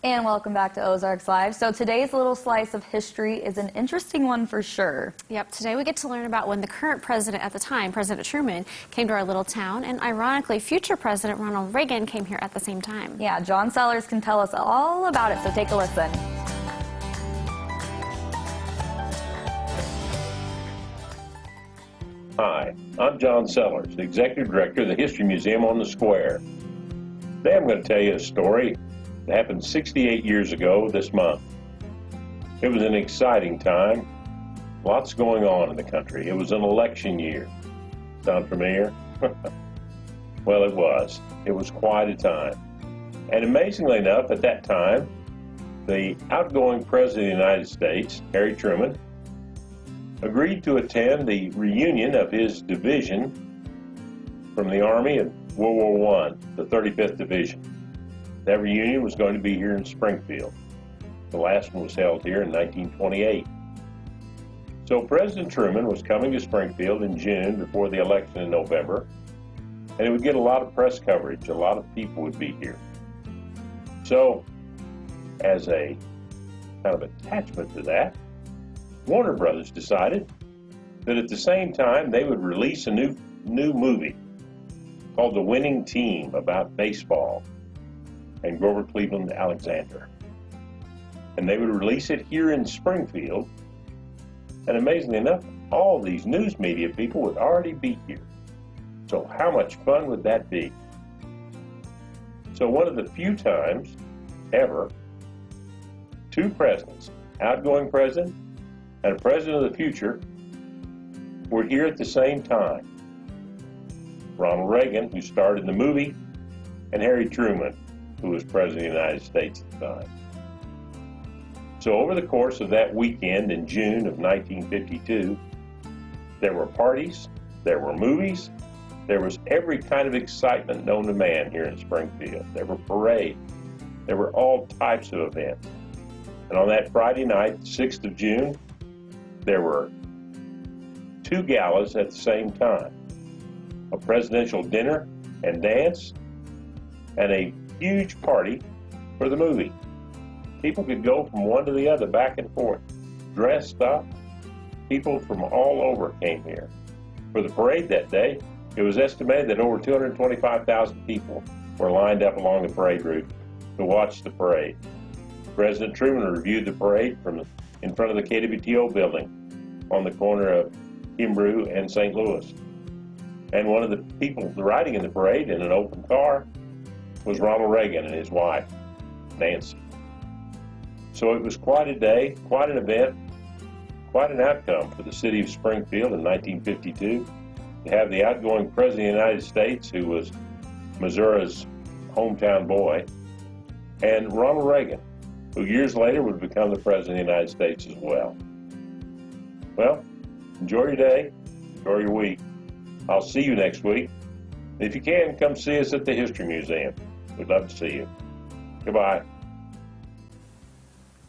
And welcome back to Ozarks Live. So today's little slice of history is an interesting one for sure. Yep, today we get to learn about when the current president at the time, President Truman, came to our little town, and ironically, future President Ronald Reagan came here at the same time. Yeah, John Sellers can tell us all about it, so take a listen. Hi, I'm John Sellers, the Executive Director of the History Museum on the Square. Today I'm going to tell you a story that happened 68 years ago this month. It was an exciting time. Lots going on in the country. It was an election year. Sound familiar? Well, it was. It was quite a time. And amazingly enough, at that time, the outgoing President of the United States, Harry Truman, agreed to attend the reunion of his division from the Army of World War I, the 35th Division. That reunion was going to be here in Springfield. The last one was held here in 1928. So President Truman was coming to Springfield in June before the election in November, and it would get a lot of press coverage. A lot of people would be here. So, as a kind of attachment to that, Warner Brothers decided that at the same time they would release a new movie called The Winning Team about baseball and Grover Cleveland Alexander. And they would release it here in Springfield, and amazingly enough, all these news media people would already be here. So how much fun would that be? So one of the few times ever, two presidents, outgoing president and a president of the future, were here at the same time. Ronald Reagan, who starred in the movie, and Harry Truman, who was President of the United States at the time. So over the course of that weekend in June of 1952, there were parties, there were movies, there was every kind of excitement known to man here in Springfield. There were parades, there were all types of events. And on that Friday night, 6th of June, there were two galas at the same time. A presidential dinner and dance, and a huge party for the movie. People could go from one to the other, back and forth, dressed up. People from all over came here. For the parade that day, it was estimated that over 225,000 people were lined up along the parade route to watch the parade. President Truman reviewed the parade from in front of the KWTO building on the corner of Kimbrough and St. Louis. And one of the people riding in the parade in an open car was Ronald Reagan and his wife, Nancy. So it was quite a day, quite an event, quite an outcome for the city of Springfield in 1952 to have the outgoing President of the United States, who was Missouri's hometown boy, and Ronald Reagan, who years later would become the President of the United States as well. Well, enjoy your day, enjoy your week. I'll see you next week. If you can, come see us at the History Museum. We'd love to see you. Goodbye.